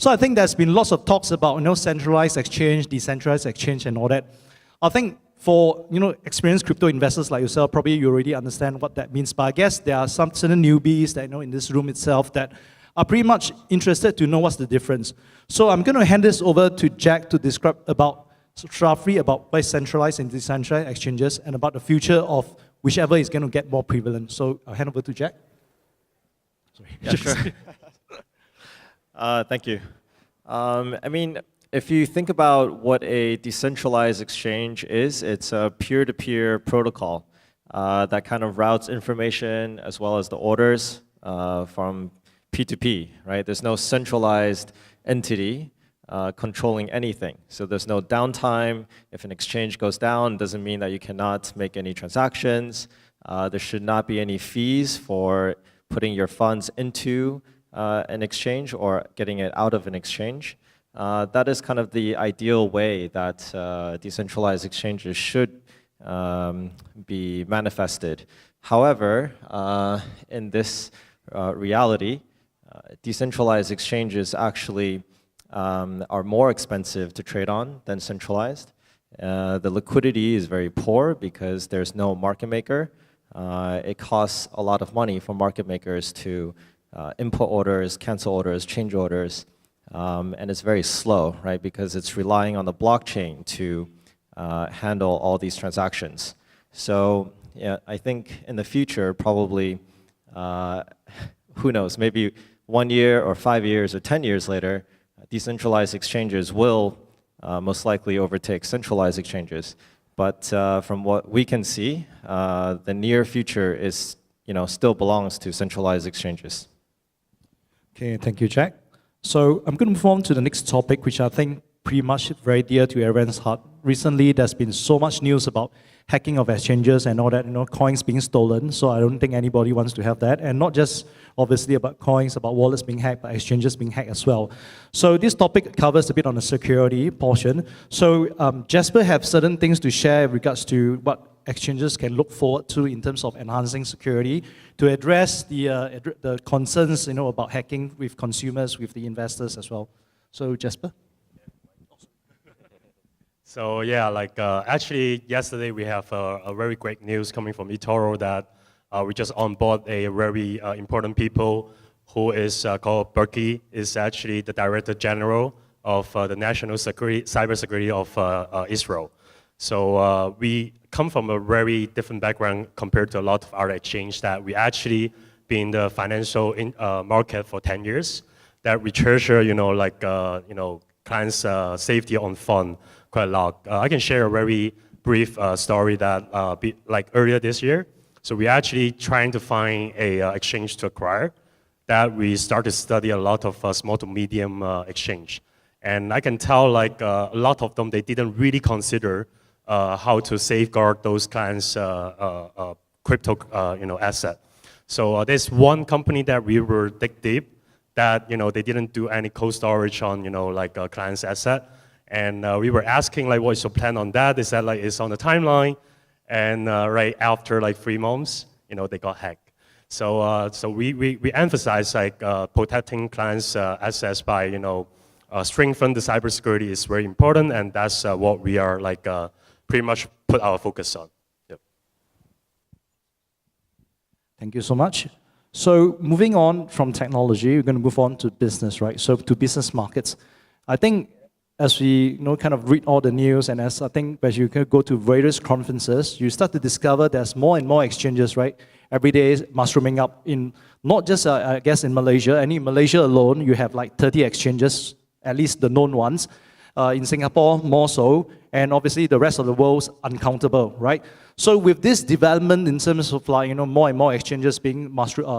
So I think there's been lots of talks about centralized exchange, decentralized exchange, and all that. I think for experienced crypto investors like yourself, probably you already understand what that means. But I guess there are some certain newbies that in this room itself that are pretty much interested to know what's the difference. So I'm going to hand this over to Jack to describe roughly about why centralized and decentralized exchanges and about the future of whichever is going to get more prevalent. So I'll hand over to Jack. Sorry. Yeah, sure. Thank you. I mean, if you think about what a decentralized exchange is, it's a peer-to-peer protocol that kind of routes information as well as the orders from P2P, right? There's no centralized entity controlling anything. So there's no downtime. If an exchange goes down, it doesn't mean that you cannot make any transactions. There should not be any fees for putting your funds into an exchange or getting it out of an exchange. That is kind of the ideal way that decentralized exchanges should be manifested. However, in this reality, decentralized exchanges actually are more expensive to trade on than centralized. The liquidity is very poor because there's no market maker. It costs a lot of money for market makers to input orders, cancel orders, change orders, and it's very slow, right? Because it's relying on the blockchain to handle all these transactions. So yeah, I think in the future, probably, who knows, maybe 1 year or 5 years or 10 years later, decentralized exchanges will most likely overtake centralized exchanges. But from what we can see, the near future is, still belongs to centralized exchanges. Okay, thank you, Jack. So I'm going to move on to the next topic, which I think pretty much very dear to everyone's heart. Recently, there's been so much news about hacking of exchanges and all that, coins being stolen. So I don't think anybody wants to have that. And not just obviously about coins, about wallets being hacked, but exchanges being hacked as well. So this topic covers a bit on the security portion. So Jasper have certain things to share in regards to what exchanges can look forward to in terms of enhancing security to address the concerns about hacking with consumers, with the investors as well. So Jasper. So yeah, actually yesterday we have a very great news coming from eToro that we just onboard a very important people who is called Berkey, is actually the Director General of the National Cybersecurity of Israel. So we come from a very different background compared to a lot of other exchanges that we actually been in the financial market for 10 years, that we treasure, clients' safety on fund quite a lot. I can share a very brief story that earlier this year. So we actually trying to find a exchange to acquire that we start to study a lot of small to medium exchange. And I can tell a lot of them, they didn't really consider how to safeguard those clients' crypto asset. So there's one company that we were dig deep that they didn't do any cold storage on a client's asset. And we were asking what is your plan on that? They said it's on the timeline. And right after 3 months, they got hacked. So we emphasize protecting clients' assets by strengthen the cybersecurity is very important, and that's what we are pretty much put our focus on. Yep. Thank you so much. So moving on from technology, we're going to move on to business, right? So to business markets. I think as we kind of read all the news, and as you can go to various conferences, you start to discover there's more and more exchanges, right? Every day mushrooming up in, not just, I guess, in Malaysia. And in Malaysia alone, you have 30 exchanges, at least the known ones. In Singapore, more so. And obviously, the rest of the world's uncountable, right? So with this development in terms of more and more exchanges being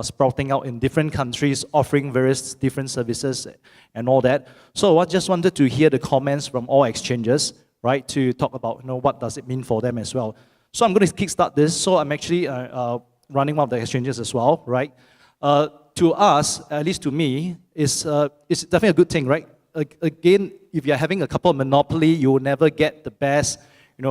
sprouting out in different countries, offering various different services and all that. So I just wanted to hear the comments from all exchanges, right, to talk about what does it mean for them as well. So I'm going to kickstart this. So I'm actually running one of the exchanges as well, right? To us, at least to me, it's definitely a good thing, right? Again, if you're having a couple of monopoly, you will never get the best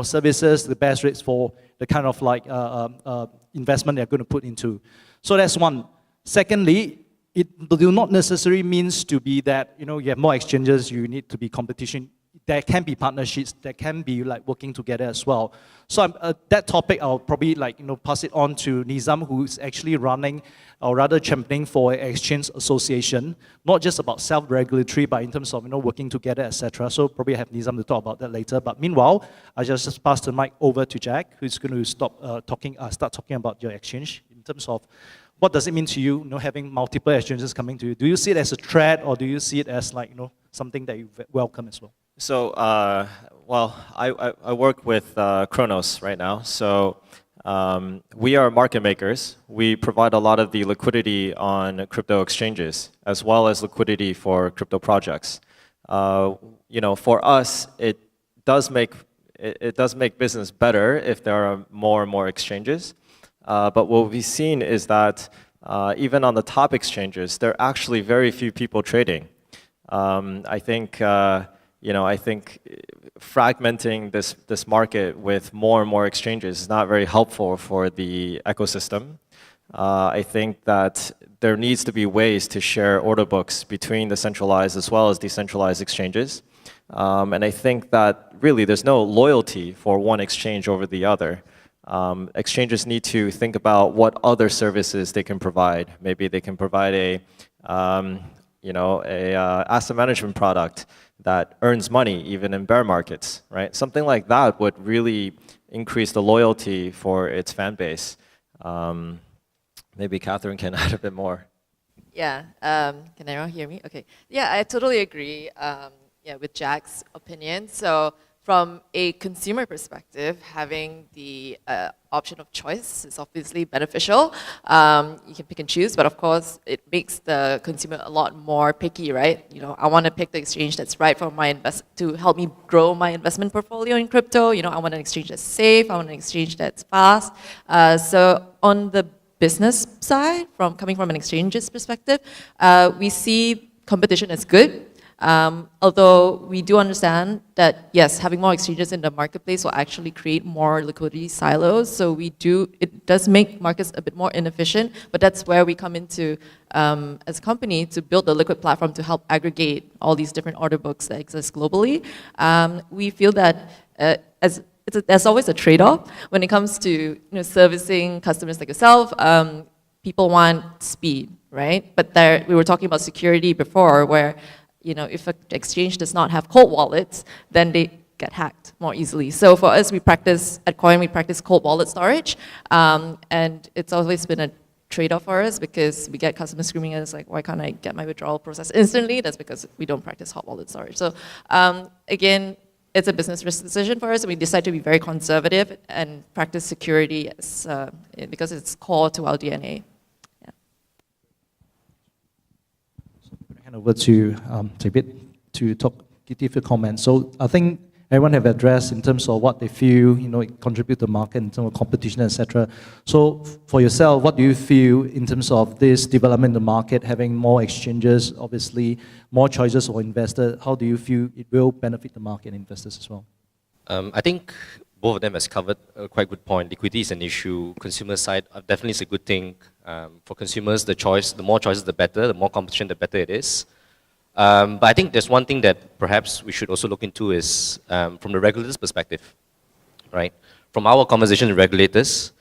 services, the best rates for the kind of investment they're going to put into. So that's one. Secondly, it do not necessarily means to be that, you know, you have more exchanges, you need to be competition. There can be partnerships, there can be like working together as well. So that topic, I'll probably like, you know, pass it on to Nizam, who's actually running, or rather championing for an exchange association, not just about self-regulatory, but in terms of, you know, working together, etc. So probably have Nizam to talk about that later. But meanwhile, I just pass the mic over to Jack, who's going to start talking about your exchange in terms of what does it mean to you, you know, having multiple exchanges coming to you? Do you see it as a threat, or do you see it as like, you know, something that you welcome as well? So, well, I work with KRONOS right now. So we are market makers. We provide a lot of the liquidity on crypto exchanges, as well as liquidity for crypto projects. You know, for us, it does make business better if there are more and more exchanges. But what we've seen is that even on the top exchanges, there are actually very few people trading. I think you know, I think fragmenting this market with more and more exchanges is not very helpful for the ecosystem. I think that there needs to be ways to share order books between the centralized as well as decentralized exchanges. And I think that really there's no loyalty for one exchange over the other. Exchanges need to think about what other services they can provide. Maybe they can provide a you know, asset management product that earns money even in bear markets, right? Something like that would really increase the loyalty for its fan base. Maybe Catherine can add a bit more. Yeah, can everyone hear me? Okay. Yeah, I totally agree yeah, with Jack's opinion. So from a consumer perspective, having the option of choice is obviously beneficial. You can pick and choose, but of course, it makes the consumer a lot more picky, right? You know, I want to pick the exchange that's right for my to help me grow my investment portfolio in crypto. You know, I want an exchange that's safe. I want an exchange that's fast. So on the business side, coming from an exchange's perspective, we see competition as good. Although we do understand that, yes, having more exchanges in the marketplace will actually create more liquidity silos. So it does make markets a bit more inefficient, but that's where we come into, as a company, to build a liquid platform to help aggregate all these different order books that exist globally. We feel that there's always a trade-off when it comes to, you know, servicing customers like yourself. People want speed, right? But we were talking about security before, where, you know, if an exchange does not have cold wallets, then they get hacked more easily. So for us, at Coin, we practice cold wallet storage. And it's always been a trade-off for us because we get customers screaming at us like, why can't I get my withdrawal process instantly? That's because we don't practice hot wallet storage. So again, it's a business risk decision for us. And we decide to be very conservative and practice security because it's core to our DNA. Over to David to give your comments. So I think everyone have addressed in terms of what they feel, you know, it contribute to the market in terms of competition, etc. So for yourself, what do you feel in terms of this development in the market, having more exchanges, obviously more choices for investors? How do you feel it will benefit the market and investors as well? I think both of them has covered a quite good point. Liquidity is an issue. Consumer side definitely is a good thing. For consumers, the more choices, the better. The more competition, the better it is. But I think there's one thing that perhaps we should also look into is from the regulator's perspective, right? From our conversation with regulators,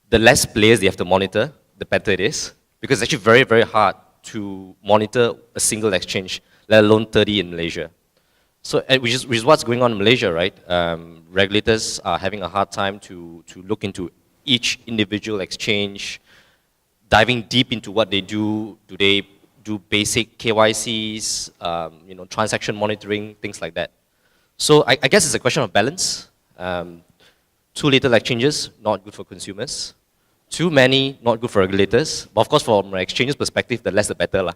the less players they have to monitor, the better it is. Because it's actually very, very hard to monitor a single exchange, let alone 30 in Malaysia. So, which is what's going on in Malaysia, right? Regulators are having a hard time to look into each individual exchange, diving deep into what they do. Do they do basic KYCs, you know, transaction monitoring, things like that? So I guess it's a question of balance. Too little exchanges, not good for consumers. Too many, not good for regulators. But of course, from an exchange's perspective, the less the better lah.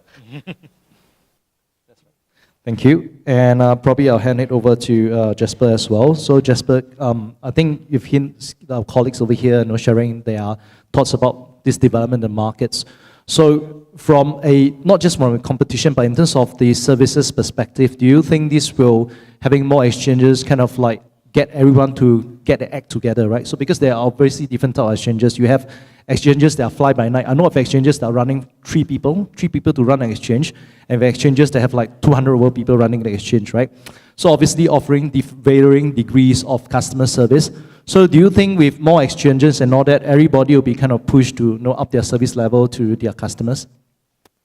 Thank you. And probably I'll hand it over to Jasper as well. So Jasper, I think you've heard our colleagues over here, you know, sharing their thoughts about this development in the markets. So from not just from a competition, but in terms of the services perspective, do you think this will, having more exchanges, kind of like get everyone to get the act together, right? So because there are obviously different type of exchanges, you have exchanges that are fly by night. I know of exchanges that are running three people to run an exchange, and exchanges that have like 200 over people running the exchange, right? So obviously offering varying degrees of customer service. So do you think with more exchanges and all that, everybody will be kind of pushed to up their service level to their customers?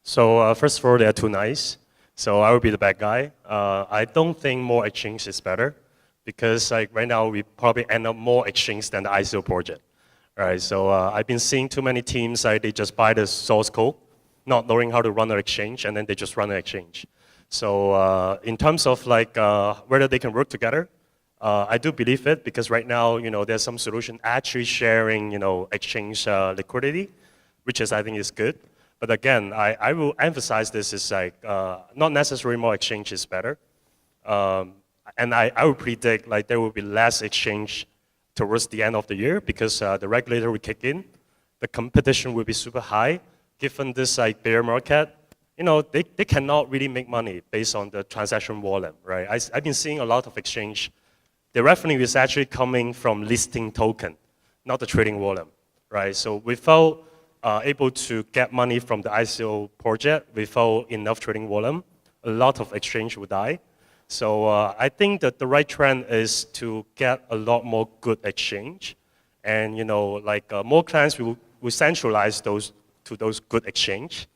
So first of all, they are too nice. So I will be the bad guy. I don't think more exchange is better, because like right now we probably end up more exchange than the ICO project, right? So I've been seeing too many teams like they just buy the source code, not knowing how to run an exchange, and then they just run an exchange. So in terms of like whether they can work together, I do believe it, because right now there's some solution actually sharing exchange liquidity, which is I think is good. But again, I will emphasize this is like not necessarily more exchange is better. And I would predict like there will be less exchange towards the end of the year, because the regulator will kick in, the competition will be super high. Given this like bear market, they cannot really make money based on the transaction volume, right? I've been seeing a lot of exchange. The revenue is actually coming from listing token, not the trading volume, right? So without able to get money from the ICO project, without enough trading volume, a lot of exchange will die. So I think that the right trend is to get a lot more good exchange, and more clients will centralize those to those good exchange,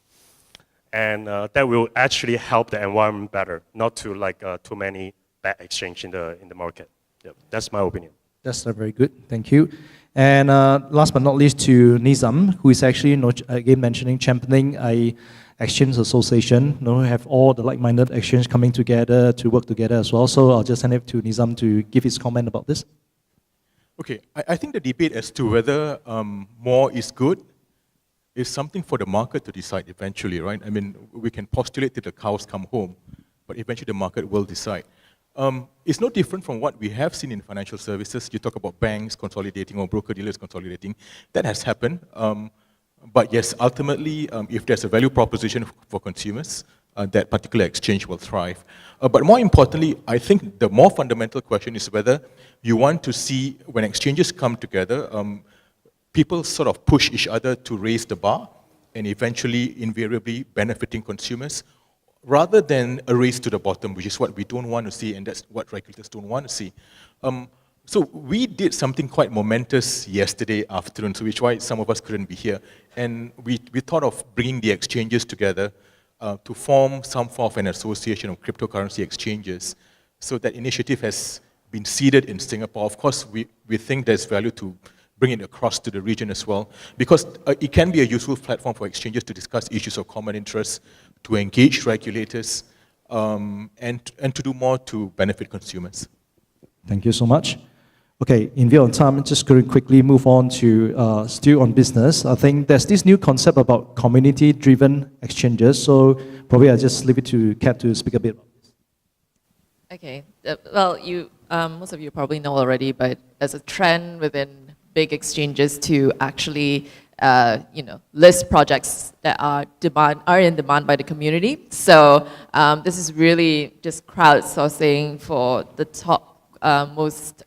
and that will actually help the environment better, not to like too many bad exchange in the market. Yep, that's my opinion. That's very good. Thank you. And last but not least, to Nizam, who is actually again mentioning championing a exchange association. Have all the like-minded exchange coming together to work together as well. So I'll just hand it to Nizam to give his comment about this. Okay, I think the debate as to whether more is good is something for the market to decide eventually, right? I mean, we can postulate till the cows come home, but eventually the market will decide. It's no different from what we have seen in financial services. You talk about banks consolidating or broker-dealers consolidating. That has happened. But yes, ultimately, if there's a value proposition for consumers, that particular exchange will thrive. But more importantly, I think the more fundamental question is whether you want to see, when exchanges come together, people sort of push each other to raise the bar and eventually, invariably, benefiting consumers, rather than a race to the bottom, which is what we don't want to see, and that's what regulators don't want to see. So we did something quite momentous yesterday afternoon, so which is why some of us couldn't be here. And we thought of bringing the exchanges together to form some form of an association of cryptocurrency exchanges. So that initiative has been seeded in Singapore. Of course, we think there's value to bring it across to the region as well, because it can be a useful platform for exchanges to discuss issues of common interest, to engage regulators, and to do more to benefit consumers. Thank you so much. Okay, in view of time, I'm just going to quickly move on to still on business. I think there's this new concept about community-driven exchanges, so probably I'll just leave it to Kat to speak a bit about this. Okay, well, most of you probably know already, but there's a trend within big exchanges to actually list projects that are in demand by the community. So this is really just crowdsourcing for the top most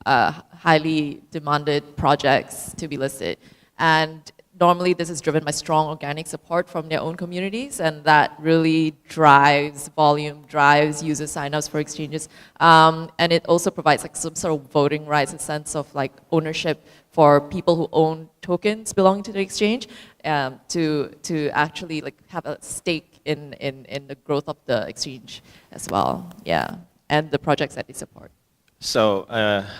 highly demanded projects to be listed. And normally this is driven by strong organic support from their own communities, and that really drives volume, drives user signups for exchanges. And it also provides like some sort of voting rights, a sense of like ownership for people who own tokens belonging to the exchange, to actually like have a stake in the growth of the exchange as well. Yeah, and the projects that they support. So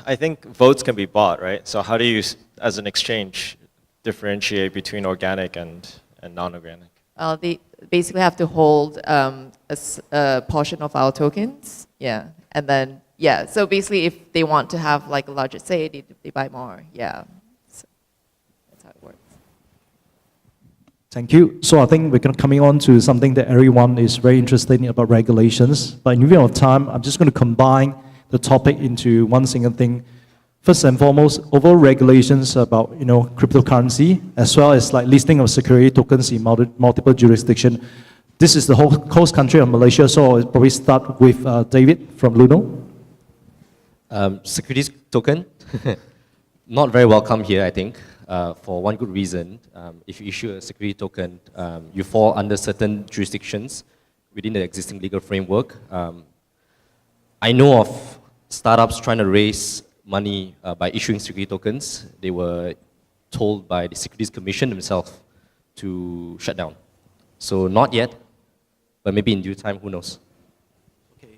I think votes can be bought, right? So how do you, as an exchange, differentiate between organic and non-organic? They basically have to hold a portion of our tokens, yeah, and then yeah. So basically, if they want to have like a larger say, they buy more, yeah. So that's how it works. Thank you. So I think we're coming on to something that everyone is very interested in about regulations. But in view of time, I'm just going to combine the topic into one single thing. First and foremost, overall regulations about cryptocurrency, as well as like listing of security tokens in multiple jurisdictions. This is the host country of Malaysia, so I'll probably start with David from Luno. Securities token, not very welcome here, I think, for one good reason. If you issue a security token, you fall under certain jurisdictions within the existing legal framework. I know of startups trying to raise money by issuing security tokens. They were told by the Securities Commission themselves to shut down. So not yet, but maybe in due time, who knows?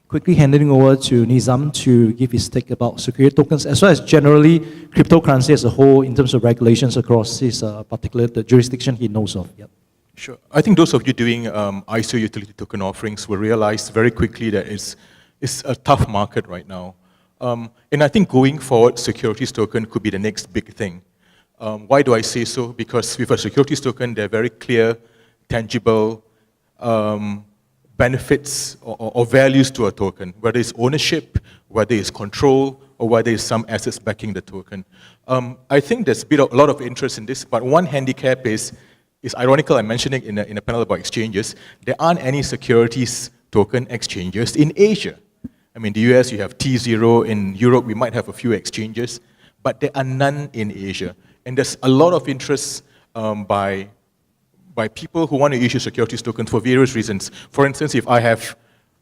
Quickly handing over to Nizam to give his take about security tokens, as well as generally cryptocurrency as a whole in terms of regulations across his particular the jurisdiction he knows of. Yep. Sure. I think those of you doing ISO utility token offerings will realize very quickly that it's a tough market right now. And I think going forward, securities token could be the next big thing. Why do I say so? Because with a securities token, there are very clear, tangible benefits or values to a token, whether it's ownership, whether it's control, or whether it's some assets backing the token. I think there's been a lot of interest in this, but one handicap is ironical, I'm mentioning in a panel about exchanges, there aren't any securities token exchanges in Asia. I mean, the US, you have T0, in Europe, we might have a few exchanges, but there are none in Asia. And there's a lot of interest by people who want to issue securities tokens for various reasons. For instance, if I have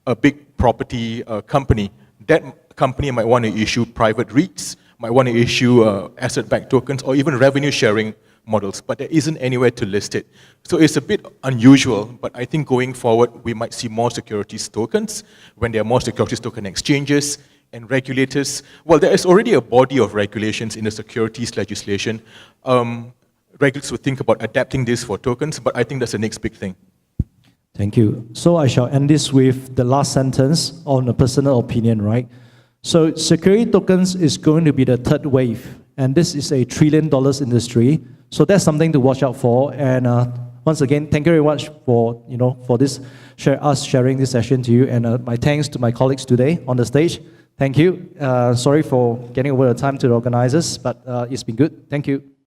a big property company, that company might want to issue private REITs, might want to issue asset-backed tokens, or even revenue-sharing models, but there isn't anywhere to list it. So it's a bit unusual, but I think going forward, we might see more securities tokens when there are more securities token exchanges and regulators. Well, there is already a body of regulations in the securities legislation. Regulators would think about adapting this for tokens, but I think that's the next big thing. Thank you. So I shall end this with the last sentence on a personal opinion, right? So security tokens is going to be the third wave, and this is $1 trillion industry. So that's something to watch out for. And once again, thank you very much for this us sharing this session to you. And my thanks to my colleagues today on the stage. Thank you. Sorry for getting over the time to the organizers, but it's been good. Thank you.